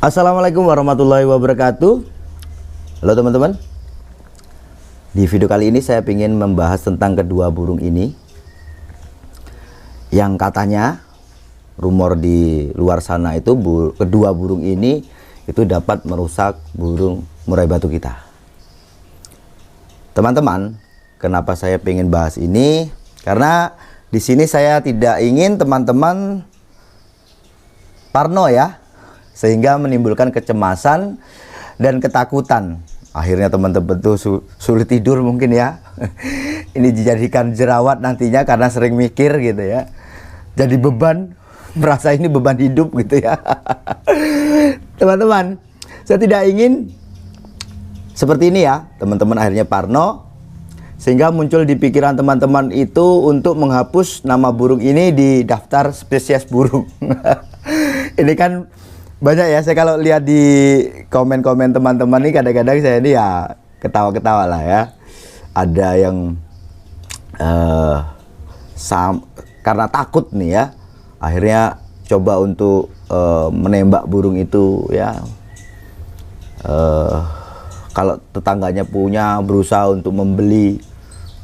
Assalamualaikum warahmatullahi wabarakatuh. Halo teman-teman. Di video kali ini saya ingin membahas tentang kedua burung ini, yang katanya rumor di luar sana itu kedua burung ini itu dapat merusak burung murai batu kita. Teman-teman, kenapa saya ingin bahas ini? Karena di sini saya tidak ingin teman-teman parno ya, sehingga menimbulkan kecemasan dan ketakutan. Akhirnya teman-teman tuh sulit tidur mungkin ya. Ini dijadikan jerawat nantinya karena sering mikir gitu ya. Jadi beban, merasa ini beban hidup gitu ya. Teman-teman, saya tidak ingin seperti ini ya. Teman-teman akhirnya parno, sehingga muncul di pikiran teman-teman itu untuk menghapus nama burung ini di daftar spesies burung. Ini kan banyak ya, saya kalau lihat di komen-komen teman-teman nih, kadang-kadang saya ini ya ketawa-ketawa lah ya. Ada yang karena takut nih ya, akhirnya coba untuk menembak burung itu ya. Kalau tetangganya punya, berusaha untuk membeli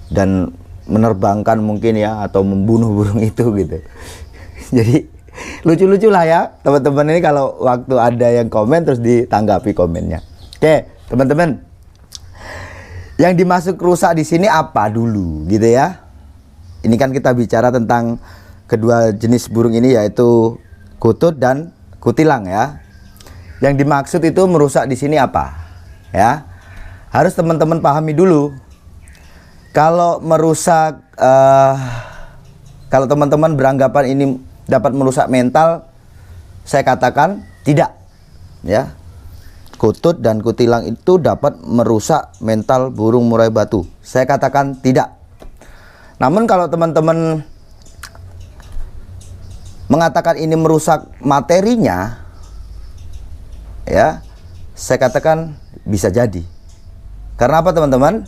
dan menerbangkan mungkin ya, atau membunuh burung itu gitu. Jadi lucu-lucu lah ya teman-teman ini kalau waktu ada yang komen terus ditanggapi komennya. Oke teman-teman, yang dimaksud rusak di sini apa dulu gitu ya. Ini kan kita bicara tentang kedua jenis burung ini, yaitu kutut dan kutilang ya. Yang dimaksud itu merusak di sini apa ya, harus teman-teman pahami dulu. Kalau merusak, kalau teman-teman beranggapan ini dapat merusak mental, saya katakan tidak ya. Kutut dan kutilang itu dapat merusak mental burung murai batu, saya katakan tidak. Namun kalau teman-teman mengatakan ini merusak materinya ya, saya katakan bisa jadi. Karena apa teman-teman?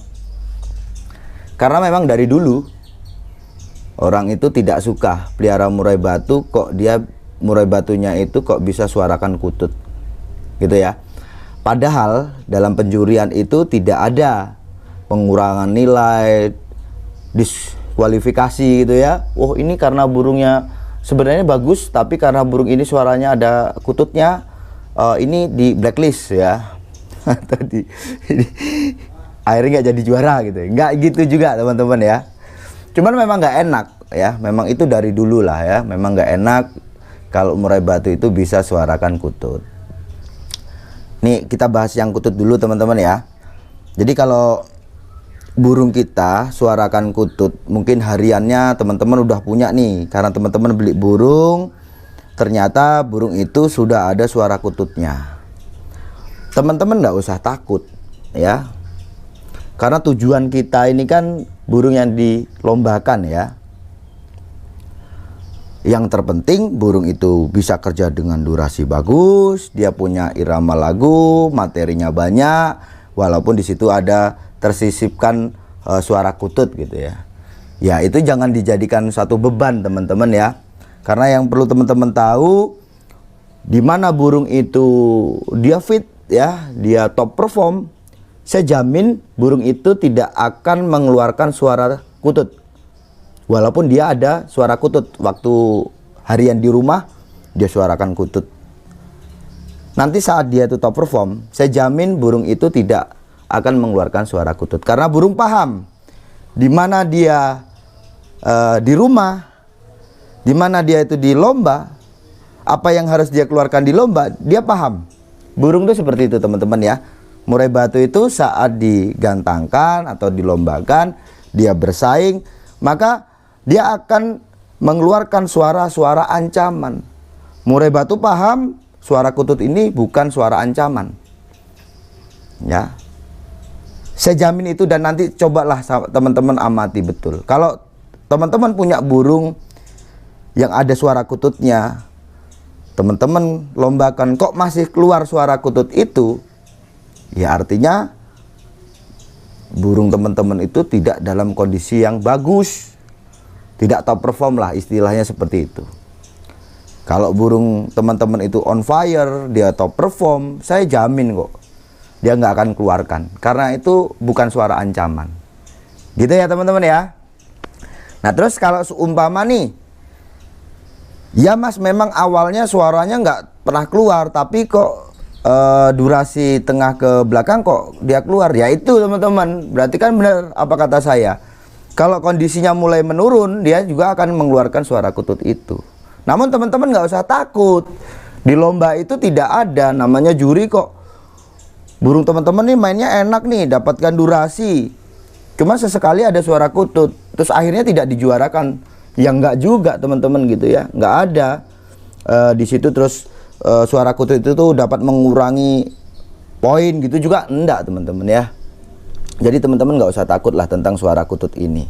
Karena memang dari dulu orang itu tidak suka pelihara murai batu, kok dia murai batunya itu kok bisa suarakan kutut gitu ya. Padahal dalam penjurian itu tidak ada pengurangan nilai, diskualifikasi gitu ya. Oh ini karena burungnya sebenarnya bagus, tapi karena burung ini suaranya ada kututnya, ini di blacklist ya. Atau akhirnya nggak jadi juara gitu. Nggak gitu juga teman-teman ya. Cuman memang nggak enak ya, memang itu dari dulu lah ya, memang nggak enak kalau murai batu itu bisa suarakan kutut. Nih kita bahas yang kutut dulu teman-teman ya. Jadi kalau burung kita suarakan kutut, mungkin hariannya teman-teman udah punya nih, karena teman-teman beli burung, ternyata burung itu sudah ada suara kututnya. Teman-teman nggak usah takut ya, karena tujuan kita ini kan burung yang dilombakan ya. Yang terpenting burung itu bisa kerja dengan durasi bagus, dia punya irama lagu, materinya banyak, walaupun di situ ada tersisipkan suara kutut gitu ya. Ya itu jangan dijadikan satu beban teman-teman ya. Karena yang perlu teman-teman tahu, di mana burung itu dia fit ya, dia top perform, saya jamin burung itu tidak akan mengeluarkan suara kutut. Walaupun dia ada suara kutut, waktu harian di rumah dia suarakan kutut. Nanti saat dia itu top perform, saya jamin burung itu tidak akan mengeluarkan suara kutut. Karena burung paham di mana dia di rumah, di mana dia itu di lomba, apa yang harus dia keluarkan di lomba, dia paham. Burung itu seperti itu teman-teman ya. Murai batu itu saat digantangkan atau dilombakan, dia bersaing, maka dia akan mengeluarkan suara-suara ancaman. Murai batu paham suara kutut ini bukan suara ancaman ya. Saya jamin itu, dan nanti cobalah teman-teman amati betul. Kalau teman-teman punya burung yang ada suara kututnya, teman-teman lombakan kok masih keluar suara kutut itu, ya artinya burung teman-teman itu tidak dalam kondisi yang bagus, tidak top perform lah istilahnya seperti itu. Kalau burung teman-teman itu on fire, dia top perform, saya jamin kok dia nggak akan keluarkan, karena itu bukan suara ancaman. Gitu ya teman-teman ya. Nah terus kalau seumpama nih, ya mas memang awalnya suaranya nggak pernah keluar, tapi kok durasi tengah ke belakang kok dia keluar, ya itu teman-teman, berarti kan benar apa kata saya. Kalau kondisinya mulai menurun, dia juga akan mengeluarkan suara kutut itu. Namun teman-teman nggak usah takut, di lomba itu tidak ada namanya juri kok. Burung teman-teman nih mainnya enak nih, dapatkan durasi, cuma sesekali ada suara kutut, terus akhirnya tidak dijuarakan. Ya enggak juga teman-teman gitu ya, nggak ada di situ terus suara kutut itu tuh dapat mengurangi poin gitu juga, enggak teman-teman ya. Jadi teman-teman nggak usah takut lah tentang suara kutut ini.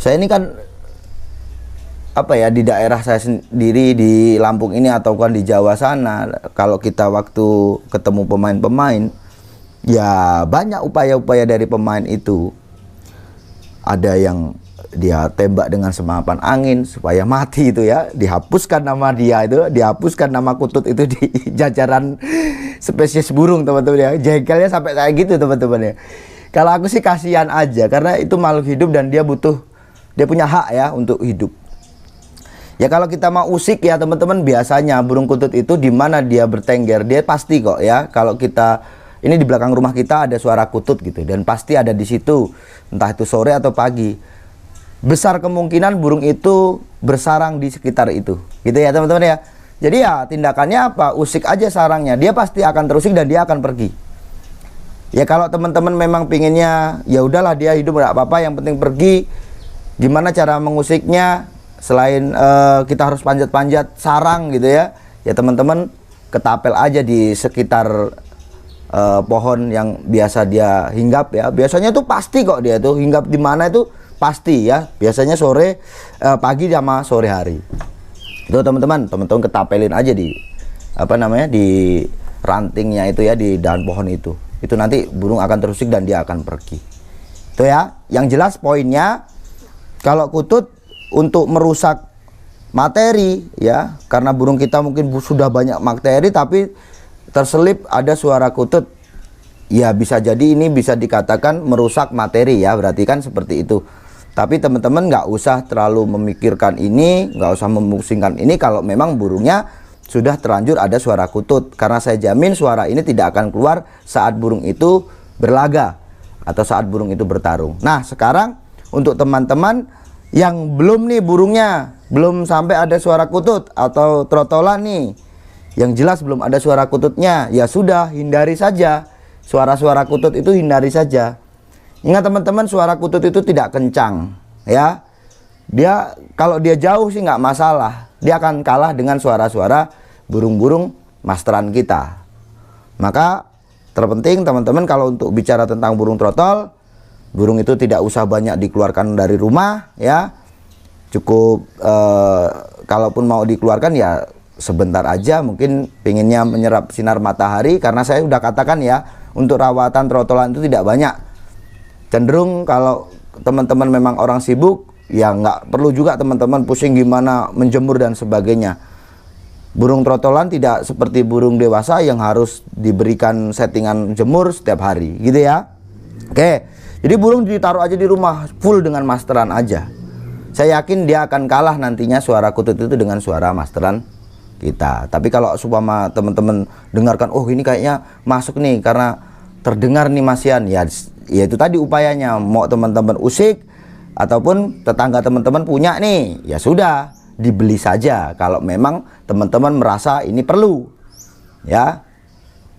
Saya ini kan apa ya, di daerah saya sendiri di Lampung ini ataupun di Jawa sana, kalau kita waktu ketemu pemain-pemain, ya banyak upaya-upaya dari pemain itu. Ada yang dia tembak dengan senapan angin supaya mati itu ya, dihapuskan nama dia itu, dihapuskan nama kutut itu di jajaran spesies burung teman-teman ya. Jengkelnya sampai kayak gitu teman-teman ya. Kalau aku sih kasihan aja, karena itu makhluk hidup dan dia butuh, dia punya hak ya untuk hidup. Ya kalau kita mau usik ya teman-teman, biasanya burung kutut itu di mana dia bertengger, dia pasti kok ya. Kalau kita ini di belakang rumah kita ada suara kutut gitu, dan pasti ada di situ, entah itu sore atau pagi. Besar kemungkinan burung itu bersarang di sekitar itu, gitu ya teman-teman ya. Jadi ya tindakannya apa? Usik aja sarangnya, dia pasti akan terusik dan dia akan pergi. Ya kalau teman-teman memang pinginnya ya udahlah dia hidup nggak apa-apa, yang penting pergi. Gimana cara mengusiknya? Selain kita harus panjat-panjat sarang gitu ya, ya teman-teman ketapel aja di sekitar pohon yang biasa dia hinggap ya. Biasanya tuh pasti kok dia tuh hinggap di mana itu pasti ya. Biasanya sore, pagi sama sore hari. Itu teman-teman ketapelin aja di apa namanya, di rantingnya itu ya, di dahan pohon itu. Itu nanti burung akan terusik dan dia akan pergi. Itu ya. Yang jelas poinnya, kalau kutut untuk merusak materi ya, karena burung kita mungkin sudah banyak materi tapi terselip ada suara kutut, ya bisa jadi ini bisa dikatakan merusak materi ya, berarti kan seperti itu. Tapi teman-teman nggak usah terlalu memikirkan ini, nggak usah memusingkan ini kalau memang burungnya sudah terlanjur ada suara kutut, karena saya jamin suara ini tidak akan keluar saat burung itu berlaga atau saat burung itu bertarung. Nah sekarang untuk teman-teman yang belum nih burungnya belum sampai ada suara kutut atau trotolan nih, yang jelas belum ada suara kututnya, ya sudah hindari saja suara-suara kutut itu, hindari saja. Ingat teman-teman, suara kutut itu tidak kencang ya. Dia kalau dia jauh sih nggak masalah, dia akan kalah dengan suara-suara burung-burung masteran kita. Maka terpenting teman-teman kalau untuk bicara tentang burung trotol, burung itu tidak usah banyak dikeluarkan dari rumah ya. Cukup kalaupun mau dikeluarkan ya sebentar aja, mungkin pinginnya menyerap sinar matahari, karena saya sudah katakan ya, untuk rawatan trotolan itu tidak banyak. Cenderung kalau teman-teman memang orang sibuk, ya nggak perlu juga teman-teman pusing gimana menjemur dan sebagainya. Burung trotolan tidak seperti burung dewasa yang harus diberikan settingan jemur setiap hari gitu ya. Oke. Jadi burung ditaruh aja di rumah full dengan masteran aja. Saya yakin dia akan kalah nantinya suara kutut itu dengan suara masteran kita. Tapi kalau supaya teman-teman dengarkan, oh ini kayaknya masuk nih karena terdengar nih Masian, ya itu tadi upayanya. Mau teman-teman usik ataupun tetangga teman-teman punya nih, ya sudah dibeli saja kalau memang teman-teman merasa ini perlu. Ya.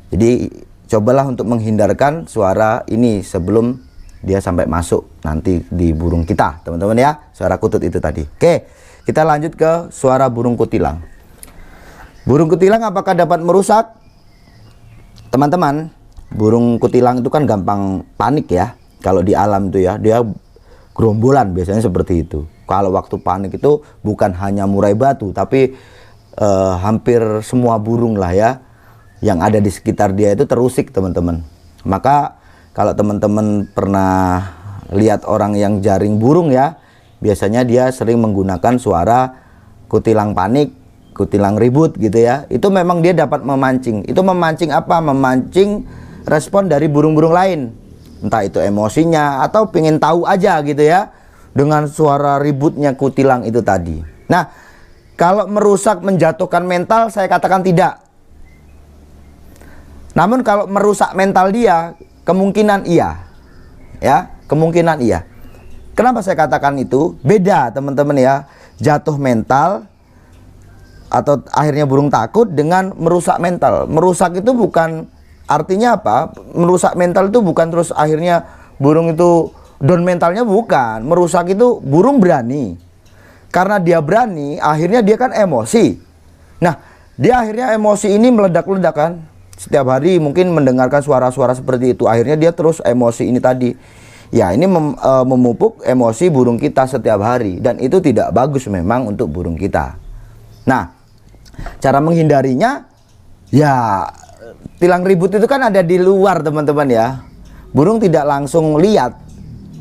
Jadi cobalah untuk menghindarkan suara ini sebelum dia sampai masuk nanti di burung kita teman-teman ya, suara kutut itu tadi. Oke, kita lanjut ke suara burung kutilang. Burung kutilang apakah dapat merusak? Teman-teman, burung kutilang itu kan gampang panik ya. Kalau di alam itu ya, dia gerombolan biasanya seperti itu. Kalau waktu panik itu bukan hanya murai batu, tapi hampir semua burung lah ya yang ada di sekitar dia itu terusik teman-teman. Maka kalau teman-teman pernah lihat orang yang jaring burung ya, biasanya dia sering menggunakan suara kutilang panik kutilang ribut gitu ya, itu memang dia dapat memancing. Itu memancing apa? Memancing respon dari burung-burung lain, entah itu emosinya atau pengen tahu aja gitu ya, dengan suara ributnya kutilang itu tadi. Nah, kalau merusak, menjatuhkan mental, saya katakan tidak. Namun kalau merusak mental dia, kemungkinan iya. Ya, kemungkinan iya. Kenapa saya katakan itu? Beda teman-teman ya, jatuh mental atau akhirnya burung takut dengan merusak mental. Merusak itu bukan artinya apa? Merusak mental itu bukan terus akhirnya burung itu down mentalnya, bukan. Merusak itu burung berani. Karena dia berani, akhirnya dia kan emosi. Nah, dia akhirnya emosi ini meledak-ledak kan. Setiap hari mungkin mendengarkan suara-suara seperti itu. Akhirnya dia terus emosi ini tadi. Ya, ini memupuk emosi burung kita setiap hari. Dan itu tidak bagus memang untuk burung kita. Nah, cara menghindarinya, ya tilang ribut itu kan ada di luar teman-teman ya. Burung tidak langsung lihat.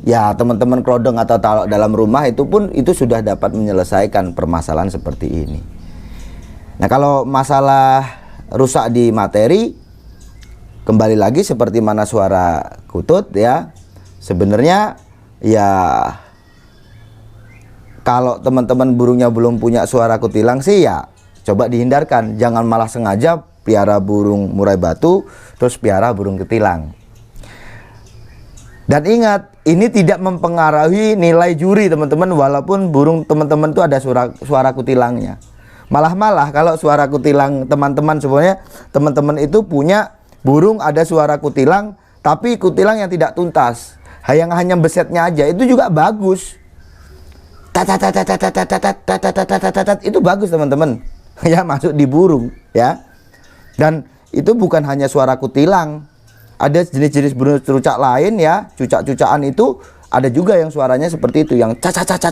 Ya, teman-teman kelodong atau talok dalam rumah itu pun itu sudah dapat menyelesaikan permasalahan seperti ini. Nah, kalau masalah rusak di materi, kembali lagi seperti mana suara kutut ya. Sebenarnya ya, kalau teman-teman burungnya belum punya suara kutilang sih ya coba dihindarkan. Jangan malah sengaja piara burung murai batu terus piara burung kutilang. Dan ingat, ini tidak mempengaruhi nilai juri teman-teman, walaupun burung teman-teman itu ada suara kutilangnya. Malah kalau suara kutilang teman-teman, sebenarnya teman-teman itu punya burung ada suara kutilang, tapi kutilang yang tidak tuntas, yang hanya besetnya aja, itu juga bagus. Itu bagus teman-teman. Ya, masuk di burung ya. Dan itu bukan hanya suara kutilang. Ada jenis-jenis burung cucak lain ya, cucak-cucakan itu ada juga yang suaranya seperti itu, yang cacat.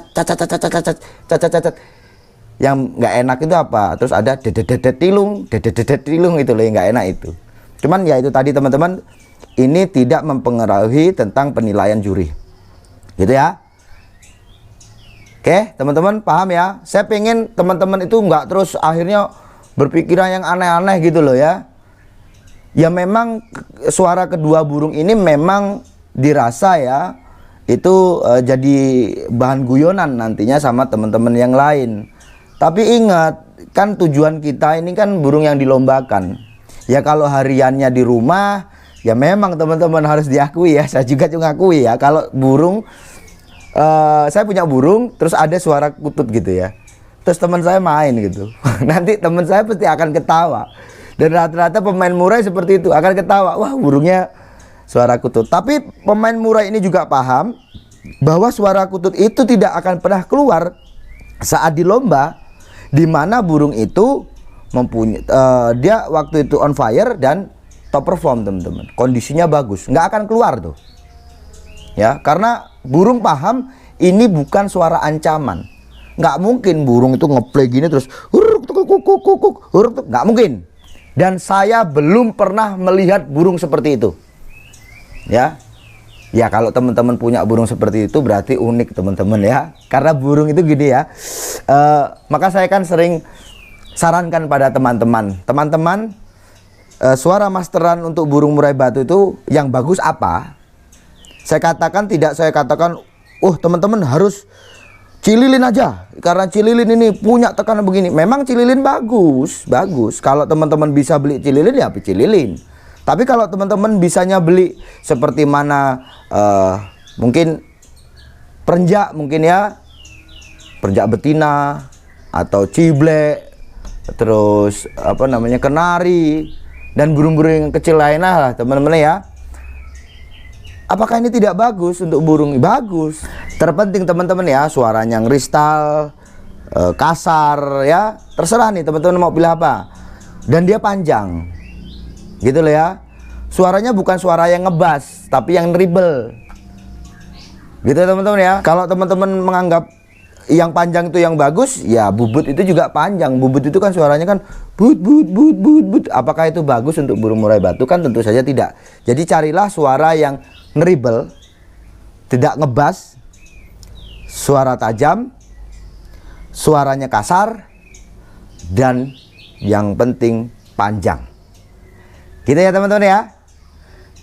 Yang nggak enak itu apa? Terus ada dedet tilung itu loh yang nggak enak itu. Cuman ya itu tadi teman-teman, ini tidak mempengaruhi tentang penilaian juri. Gitu ya. Oke, teman-teman paham ya? Saya pengen teman-teman itu nggak terus akhirnya berpikiran yang aneh-aneh gitu loh ya. Ya memang suara kedua burung ini memang dirasa ya itu jadi bahan guyonan nantinya sama teman-teman yang lain. Tapi ingat, kan tujuan kita ini kan burung yang dilombakan. Ya kalau hariannya di rumah, ya memang teman-teman harus diakui ya, saya juga ngakui ya, kalau burung saya punya burung terus ada suara kutut gitu ya, terus teman saya main gitu nanti teman saya pasti akan ketawa. Dan rata-rata pemain murai seperti itu akan ketawa, wah burungnya suara kutut. Tapi pemain murai ini juga paham bahwa suara kutut itu tidak akan pernah keluar saat di lomba, di mana burung itu mempunyai dia waktu itu on fire dan top perform teman-teman, kondisinya bagus, nggak akan keluar tuh ya, karena burung paham ini bukan suara ancaman. Nggak mungkin burung itu ngeplay gini terus nggak mungkin. Dan saya belum pernah melihat burung seperti itu ya. Ya kalau teman-teman punya burung seperti itu berarti unik teman-teman ya, karena burung itu gini ya. Maka saya kan sering sarankan pada teman-teman, suara masteran untuk burung murai batu itu yang bagus apa? Saya katakan tidak, saya katakan teman-teman harus cililin aja, karena cililin ini punya tekanan begini. Memang cililin bagus. Kalau teman-teman bisa beli cililin ya cililin. Tapi kalau teman-teman bisanya beli seperti mana mungkin perenjak, mungkin ya perenjak betina atau ciblek, terus apa namanya kenari dan burung-burung yang kecil lainnya lah teman-teman ya. Apakah ini tidak bagus untuk burung? Bagus. Terpenting teman-teman ya, suaranya ngeristal, kasar ya, terserah nih teman-teman mau pilih apa. Dan dia panjang, gitu loh ya. Suaranya bukan suara yang ngebas, tapi yang dribble, gitu teman-teman ya. Kalau teman-teman menganggap yang panjang itu yang bagus, ya bubut itu juga panjang. Bubut itu kan suaranya kan but. Apakah itu bagus untuk burung murai batu? Kan tentu saja tidak. Jadi carilah suara yang ngeribel, tidak ngebas, suara tajam, suaranya kasar, dan yang penting panjang. Gitu ya teman-teman ya.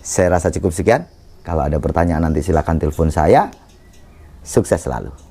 Saya rasa cukup sekian. Kalau ada pertanyaan nanti silakan telepon saya. Sukses selalu.